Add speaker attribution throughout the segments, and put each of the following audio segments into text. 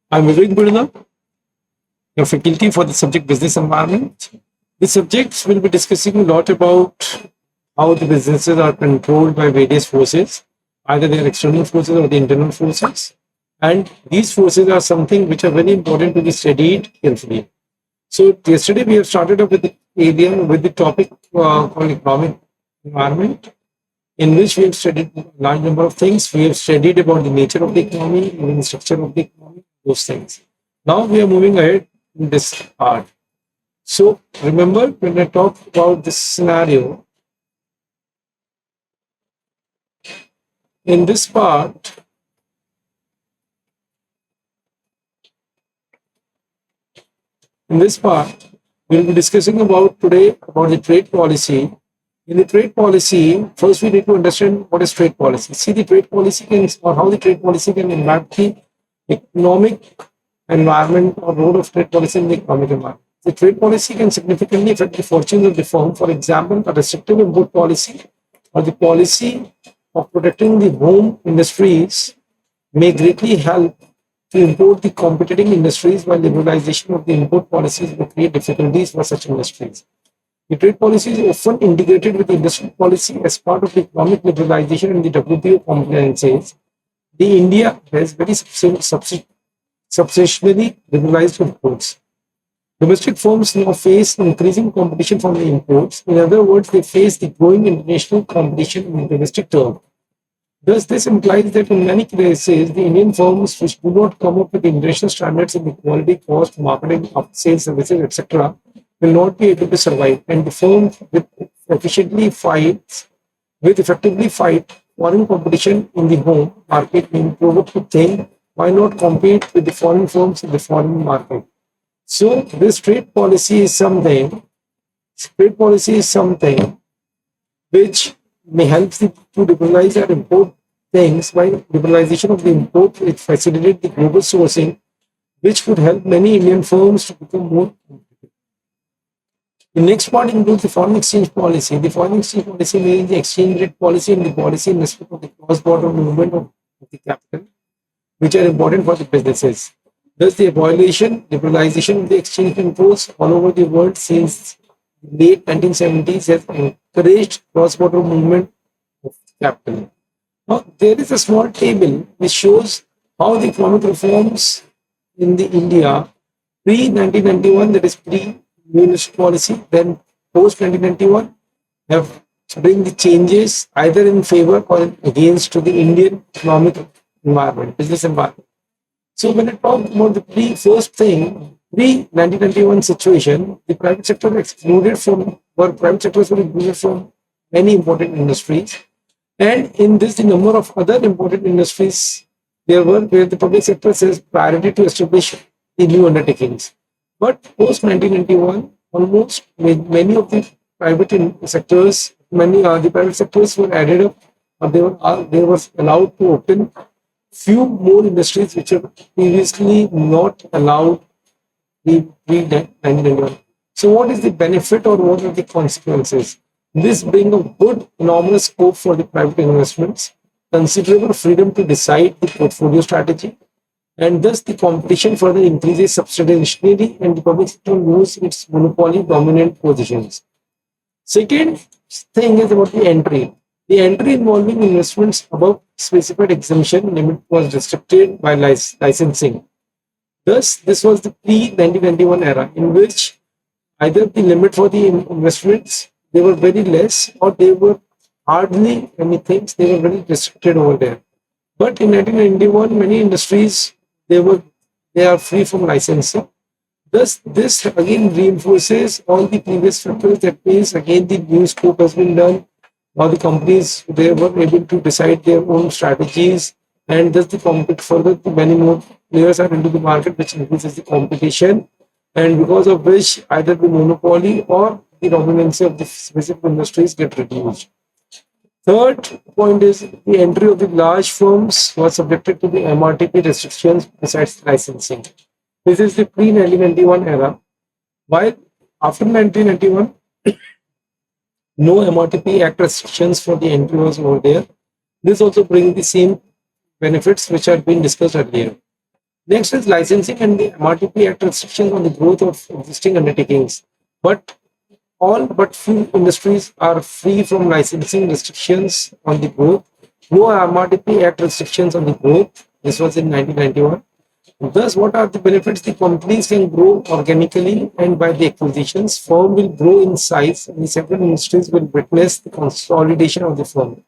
Speaker 1: I'm Vivek Birla, your faculty for the subject business environment. The subjects will be discussing a lot about how the businesses are controlled by various forces, either they are external forces or the internal forces. And these forces are something which are very important to be studied carefully. So yesterday we have started up with the area with the topic called economic environment, in which we have studied a large number of things. We have studied about the nature of the economy, even the structure of the economy, those things. Now we are moving ahead in this part. So remember, when I talk about this scenario, in this part, we'll be discussing about today about the trade policy. In the trade policy, first we need to understand what is trade policy. See, the trade policy can, or how the trade policy can impact the economic environment or role of trade policy in the economic environment. The trade policy can significantly affect the fortunes of the firm. For example, a restrictive import policy or the policy of protecting the home industries may greatly help to import the competing industries, while liberalization of the import policies will create difficulties for such industries. The trade policy is often integrated with the industrial policy as part of the economic liberalization and the WTO compliances. The India has very substantially liberalized imports. Domestic firms now face increasing competition from the imports. In other words, they face the growing international competition in the domestic term. Thus, this implies that in many cases, the Indian firms which do not come up with international standards in the quality, cost, marketing, sales, services, etc., will not be able to survive. And the firms with effectively fight foreign competition in the home market may provoke to think, why not compete with the foreign firms in the foreign market? So this trade policy is something which may help to liberalize or import things. By liberalization of the import, it facilitates the global sourcing, which could help many Indian firms to become more competitive. The next part includes the foreign exchange policy. The foreign exchange policy means the exchange rate policy and the policy in respect of the cross-border movement of the capital, which are important for the businesses. Thus, the liberalization of the exchange controls all over the world since the late 1970s has encouraged cross-border movement of capital. Now, there is a small table which shows how the economic reforms in the India pre-1991, that is pre-unionist policy, then post-1991, have bring the changes either in favor or against to the Indian economic environment, business environment. So when I talk about the pre-1991 situation, the private sector private sectors were excluded from many important industries. And in this, the number of other important industries there were where the public sector says priority to establish the new undertakings. But post 1991, almost many of the the private sectors were added up, or they were allowed to open few more industries which were previously not allowed pre 1991. So, what is the benefit or what are the consequences? This brings a good, enormous scope for the private investments, considerable freedom to decide the portfolio strategy, and thus the competition further increases substantially, and the public sector loses its monopoly dominant positions. Second thing is about the entry. The entry involving investments above specified exemption limit was restricted by licensing. Thus, this was the pre-1991 era in which either the limit for the investments, they were very less, or they were hardly anything. They were very restricted over there. But in 1991, many industries they are free from licensing. Thus, this again reinforces all the previous factors. That means again the new scope has been done. Now the companies they were able to decide their own strategies, and thus the compete further. Many more players are into the market, which increases the competition, and because of which either the monopoly or the dominance of the specific industries get reduced. Third point is the entry of the large firms was subjected to the MRTP restrictions besides licensing. This is the pre-1991 era. While after 1991, no MRTP Act restrictions for the entry was over there. This also brings the same benefits which had been discussed earlier. Next is licensing and the MRTP Act restrictions on the growth of existing undertakings. But all but few industries are free from licensing restrictions on the growth. No MRTP Act restrictions on the growth. This was in 1991. Thus, what are the benefits? The companies can grow organically and by the acquisitions. Firm will grow in size and the several industries will witness the consolidation of the firm.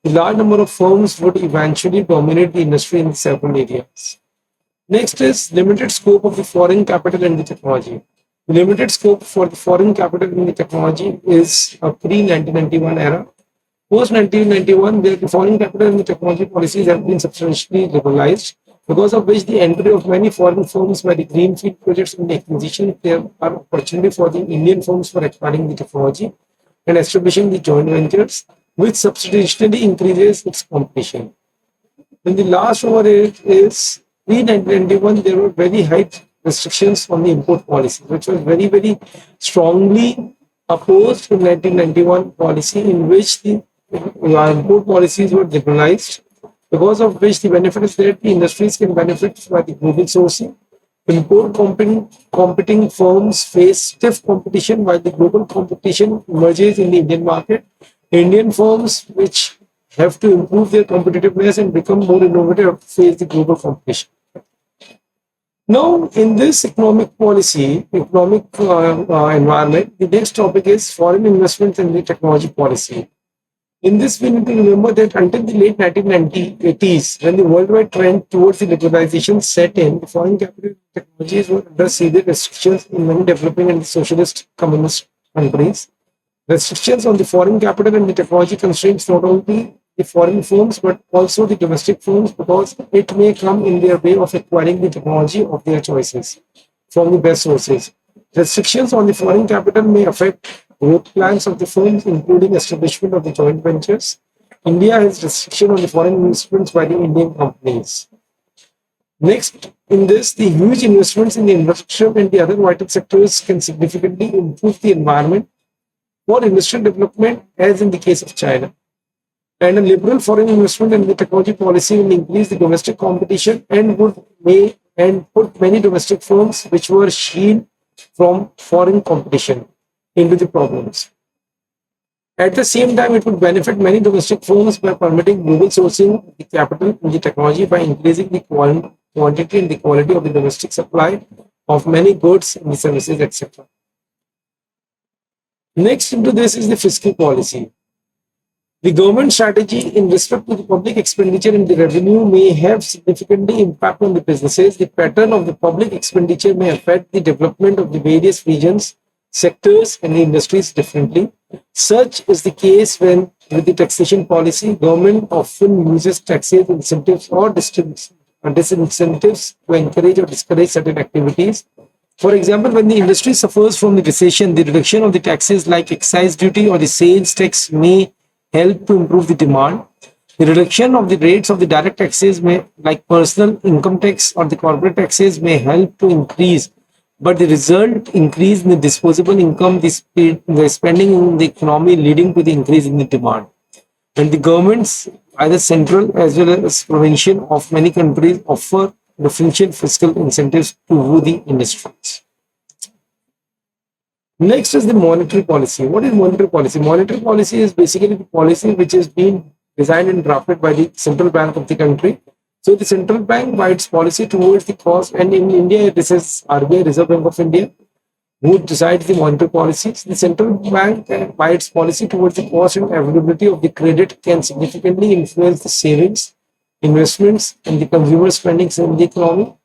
Speaker 1: A large number of firms would eventually dominate the industry in several areas. Next is limited scope of the foreign capital and the technology. The limited scope for the foreign capital and the technology is a pre-1991 era. Post 1991, the foreign capital and the technology policies have been substantially liberalized, because of which the entry of many foreign firms by the greenfield projects and the acquisition, there are opportunity for the Indian firms for acquiring the technology and establishing the joint ventures, which substantially increases its competition. And the last over it is pre-1991, there were very high restrictions on the import policy, which was very, very strongly opposed in 1991 policy, in which the import policies were liberalized, because of which the benefit is that the industries can benefit by the global sourcing. Import competing firms face stiff competition while the global competition emerges in the Indian market. Indian firms which have to improve their competitiveness and become more innovative face the global competition. Now, in this economic policy, economic environment, the next topic is foreign investments and the technology policy. In this, we need to remember that until the late 1980s, when the worldwide trend towards the liberalization set in, the foreign capital technologies were under severe restrictions in many developing and socialist communist countries. Restrictions on the foreign capital and the technology constraints not only the foreign firms but also the domestic firms, because it may come in their way of acquiring the technology of their choices from the best sources. Restrictions on the foreign capital may affect growth plans of the firms, including establishment of the joint ventures. India has restriction on the foreign investments by the Indian companies. Next, in this, the huge investments in the infrastructure and the other vital sectors can significantly improve the environment for industrial development, as in the case of China. And a liberal foreign investment and the technology policy will increase the domestic competition and would may and put many domestic firms which were shielded from foreign competition into the problems. At the same time, it would benefit many domestic firms by permitting global sourcing of the capital and the technology by increasing the quantity and the quality of the domestic supply of many goods and services, etc. Next into this is the fiscal policy. The government strategy in respect to the public expenditure and the revenue may have significantly impact on the businesses. The pattern of the public expenditure may affect the development of the various regions, sectors, and the industries differently. Such is the case when, with the taxation policy, government often uses taxes, incentives, or disincentives to encourage or discourage certain activities. For example, when the industry suffers from the recession, the reduction of the taxes like excise duty or the sales tax may help to improve the demand. The reduction of the rates of the direct taxes may, like personal income tax or the corporate taxes, may help to increase, but the result increase in the disposable income, the spending in the economy, leading to the increase in the demand. And the governments, either central as well as provincial, of many countries offer differential fiscal incentives to woo the industries. Next is the monetary policy. What is monetary policy? Monetary policy is basically the policy which is being designed and drafted by the central bank of the country. So the central bank, by its policy towards the cost, and in India, this is RBI, Reserve Bank of India, who decides the monetary policies. The central bank, by its policy towards the cost and availability of the credit, can significantly influence the savings, investments, and the consumer spendings in the economy.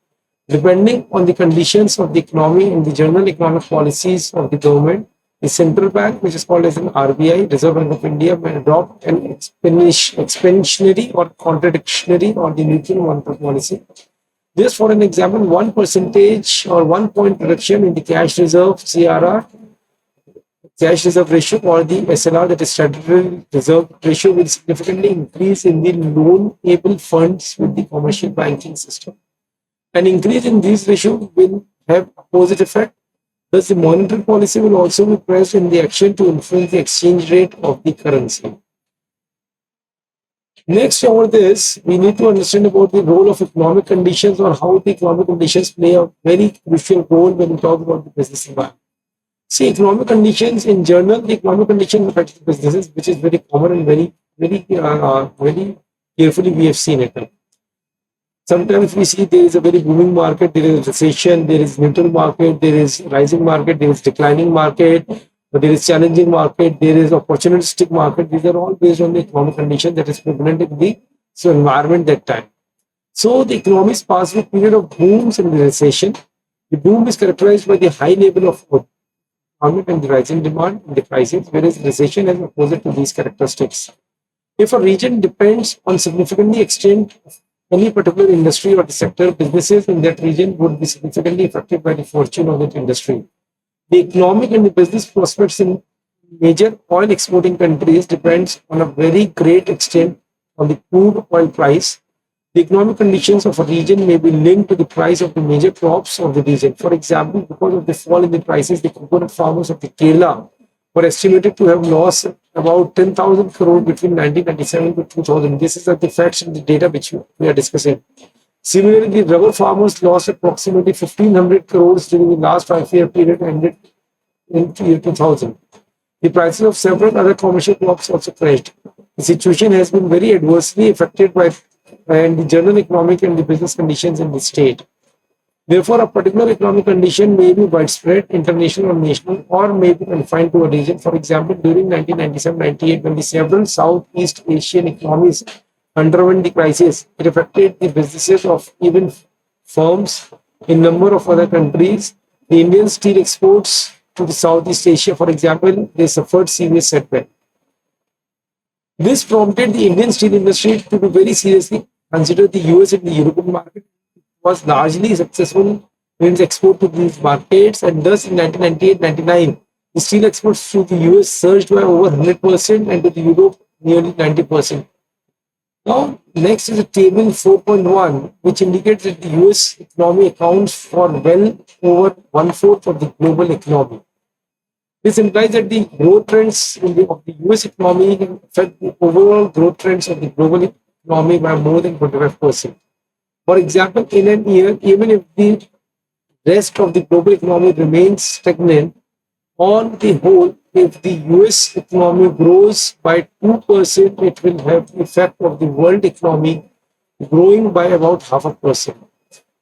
Speaker 1: Depending on the conditions of the economy and the general economic policies of the government, the central bank, which is called as an RBI, Reserve Bank of India, may adopt an expansionary or contradictory or the neutral monetary policy. Just for an example, 1% or 1 point reduction in the cash reserve CRR, cash reserve ratio, or the SLR, that is statutory reserve ratio, will significantly increase in the loan-able funds with the commercial banking system. An increase in these ratios will have opposite effect. Thus, the monetary policy will also be pressed in the action to influence the exchange rate of the currency. Next, over this, we need to understand about the role of economic conditions or how the economic conditions play a very crucial role when we talk about the business environment. See, economic conditions in general, the economic conditions affect the businesses, which is very common and very carefully we have seen it. Sometimes we see there is a very booming market, there is recession, there is neutral market, there is rising market, there is declining market, but there is challenging market, there is opportunistic market. These are all based on the economic condition that is prevalent in the environment that time. So the economies pass through a period of booms and the recession. The boom is characterized by the high level of employment and the rising demand in the prices, whereas recession is opposite to these characteristics. If a region depends on significantly extent of any particular industry or the sector, businesses in that region would be significantly affected by the fortune of that industry. The economic and the business prospects in major oil exporting countries depends on a very great extent on the crude oil price. The economic conditions of a region may be linked to the price of the major crops of the region. For example, because of the fall in the prices, the coconut farmers of the Kerala were estimated to have lost about 10,000 crore between 1997 to 2000. This is the facts and the data which we are discussing. Similarly, the rubber farmers lost approximately 1,500 crores during the last 5 year period ended in year 2000. The prices of several other commercial crops also crashed. The situation has been very adversely affected by and the general economic and the business conditions in the state. Therefore, a particular economic condition may be widespread, international or national, or may be confined to a region. For example, during 1997-98, when the several Southeast Asian economies underwent the crisis, it affected the businesses of even firms in number of other countries. The Indian steel exports to the Southeast Asia, for example, they suffered serious setback. This prompted the Indian steel industry to be very seriously consider the US and the European market was largely successful in its export to these markets, and thus in 1998-99, the steel exports to the US surged by over 100% and to the Europe nearly 90%. Now, next is a table 4.1, which indicates that the US economy accounts for well over one-fourth of the global economy. This implies that the growth trends of the US economy can affect the overall growth trends of the global economy by more than 25%. For example, in an year, even if the rest of the global economy remains stagnant, on the whole, if the US economy grows by 2%, it will have the effect of the world economy growing by about half a percent.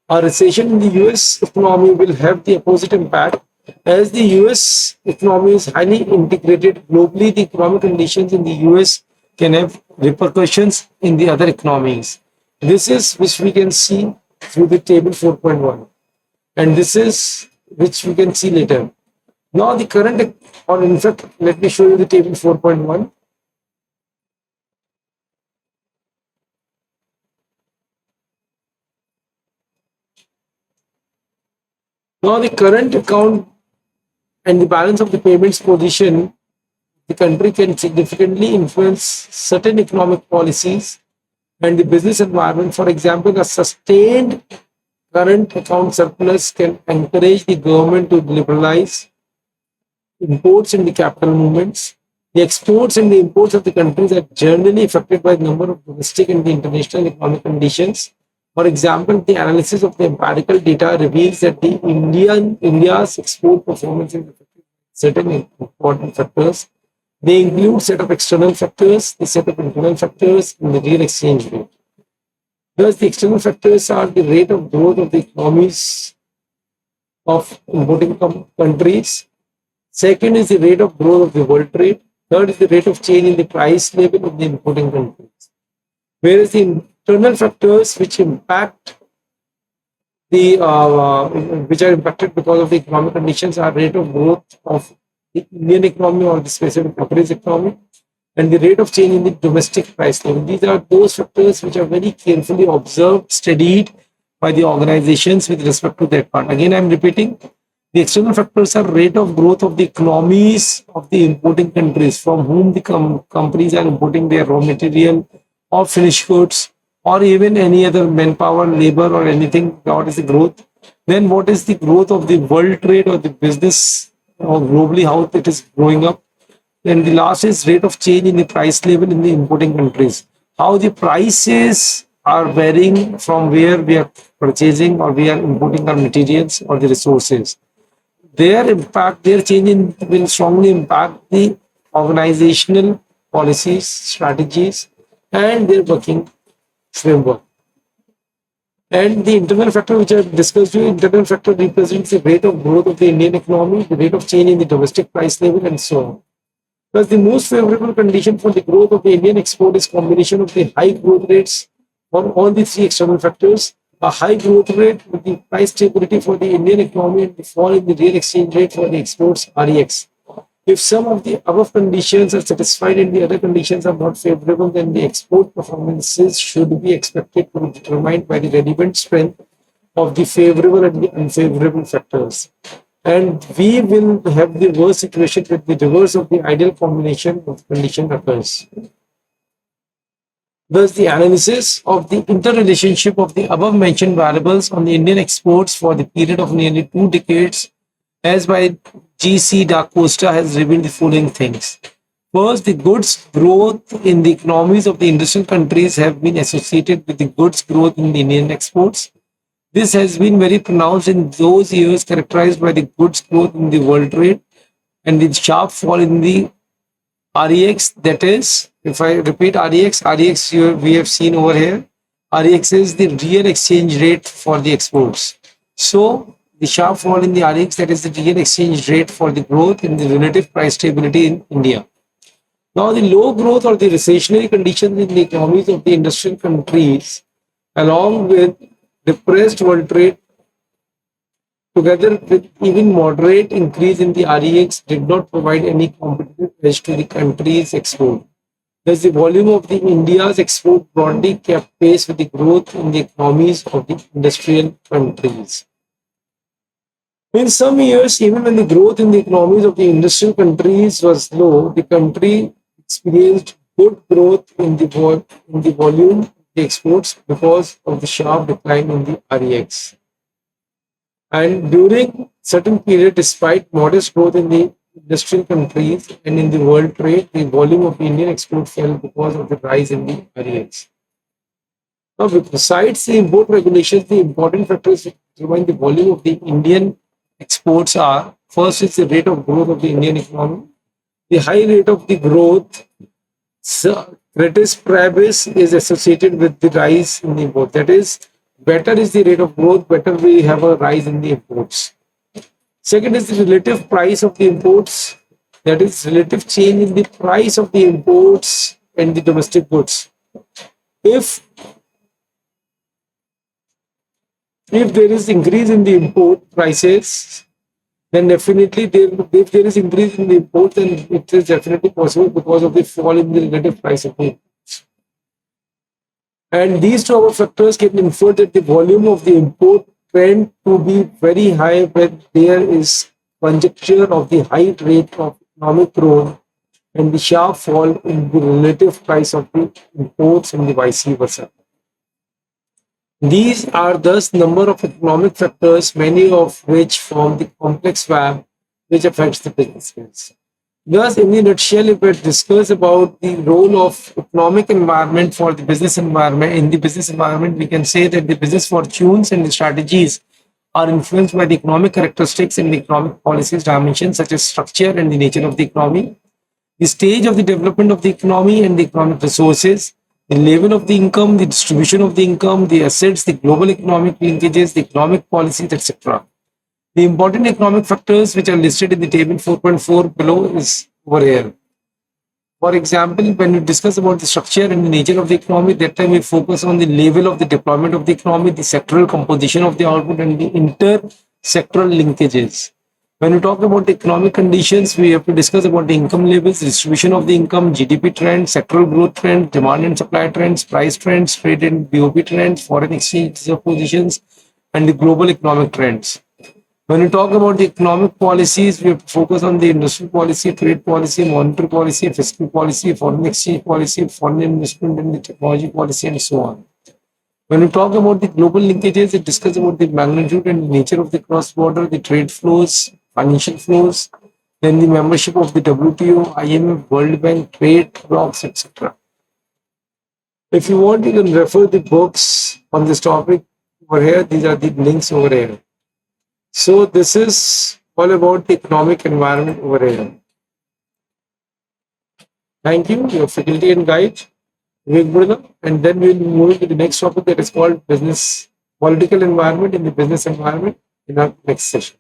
Speaker 1: A recession in the US economy will have the opposite impact. As the US economy is highly integrated globally, the economic conditions in the US can have repercussions in the other economies. This is which we can see through the table 4.1, and this is which we can see later. Now the current, or in fact, let me show you the table 4.1. Now the current account and the balance of the payments position, the country can significantly influence certain economic policies and the business environment. For example, a sustained current account surplus can encourage the government to liberalize imports and the capital movements. The exports and the imports of the countries are generally affected by the number of domestic and the international economic conditions. For example, the analysis of the empirical data reveals that the India's export performance is affected by certain important factors. They include set of external factors, the set of internal factors, and the real exchange rate. Thus, the external factors are the rate of growth of the economies of importing countries. Second is the rate of growth of the world trade. Third is the rate of change in the price level of the importing countries. Whereas the internal factors which impact the which are impacted because of the economic conditions are rate of growth of the Indian economy or the specific country's economy, and the rate of change in the domestic price level. These are those factors which are very carefully observed, studied by the organizations with respect to that part. Again, I'm repeating, the external factors are rate of growth of the economies of the importing countries from whom the companies are importing their raw material or finished goods or even any other manpower, labor or anything. What is the growth? Then what is the growth of the world trade or the business or globally, how it is growing up? And the last is rate of change in the price level in the importing countries. how the prices are varying from where we are purchasing or we are importing our materials or the resources. Their change in will strongly impact the organizational policies, strategies, and their working framework. And the internal factor which I discussed you, internal factor represents the rate of growth of the Indian economy, the rate of change in the domestic price level, and so on. Thus, the most favorable condition for the growth of the Indian export is combination of the high growth rates on all the three external factors, a high growth rate with the price stability for the Indian economy and the fall in the real exchange rate for the exports REX. If some of the above conditions are satisfied and the other conditions are not favorable, then the export performances should be expected to be determined by the relevant strength of the favorable and the unfavorable factors. And we will have the worst situation with the reverse of the ideal combination of condition occurs. Thus, the analysis of the interrelationship of the above mentioned variables on the Indian exports for the period of nearly 2 decades, as by G.C. Da Costa, has revealed the following things. First, the goods growth in the economies of the industrial countries have been associated with the goods growth in the Indian exports. This has been very pronounced in those years characterized by the goods growth in the world trade and the sharp fall in the REX. That is, if I repeat REX we have seen over here. REX is the real exchange rate for the exports. So, the sharp fall in the REX, that is the real exchange rate for the growth in the relative price stability in India. Now, the low growth or the recessionary conditions in the economies of the industrial countries, along with depressed world trade, together with even moderate increase in the REX, did not provide any competitive edge to the country's export. Thus, the volume of the India's export broadly kept pace with the growth in the economies of the industrial countries. In some years, even when the growth in the economies of the industrial countries was low, the country experienced good growth in the volume of the exports because of the sharp decline in the REX. And during certain period, despite modest growth in the industrial countries and in the world trade, the volume of Indian export fell because of the rise in the REX. Now, besides the import regulations, the important factors that determine the volume of the Indian exports are: first is the rate of growth of the Indian economy. The high rate of the growth, ceteris paribus, is associated with the rise in the import. That is, better is the rate of growth, better we have a rise in the imports. Second is the relative price of the imports. That is, relative change in the price of the imports and the domestic goods. If there is increase in the import prices, then definitely if there is increase in the import, then it is definitely possible because of the fall in the relative price of the imports. And these two other factors can infer that the volume of the import trend to be very high when there is conjecture of the high rate of economic growth and the sharp fall in the relative price of the imports and the vice versa. These are thus number of economic factors, many of which form the complex web which affects the business. Thus, in a nutshell, if we discuss about the role of economic environment for the business environment, in the business environment, we can say that the business fortunes and the strategies are influenced by the economic characteristics and the economic policies dimensions such as structure and the nature of the economy, the stage of the development of the economy and the economic resources, the level of the income, the distribution of the income, the assets, the global economic linkages, the economic policies, etc. The important economic factors which are listed in the table 4.4 below is over here. For example, when we discuss about the structure and the nature of the economy, that time we focus on the level of the deployment of the economy, the sectoral composition of the output, and the inter-sectoral linkages. When we talk about the economic conditions, we have to discuss about the income levels, distribution of the income, GDP trends, sectoral growth trends, demand and supply trends, price trends, trade and BOP trends, foreign exchange positions, and the global economic trends. When we talk about the economic policies, we have to focus on the industrial policy, trade policy, monetary policy, fiscal policy, foreign exchange policy, foreign investment, and the technology policy, and so on. When we talk about the global linkages, it discusses about the magnitude and nature of the cross-border, the trade flows, financial flows, then the membership of the WTO, IMF, World Bank, trade blocs, etc. If you want, you can refer the books on this topic over here. These are the links over here. So this is all about the economic environment over here. Thank you, your faculty and guide, Vivek Burla. And then we'll move to the next topic that is called business, political environment in the business environment in our next session.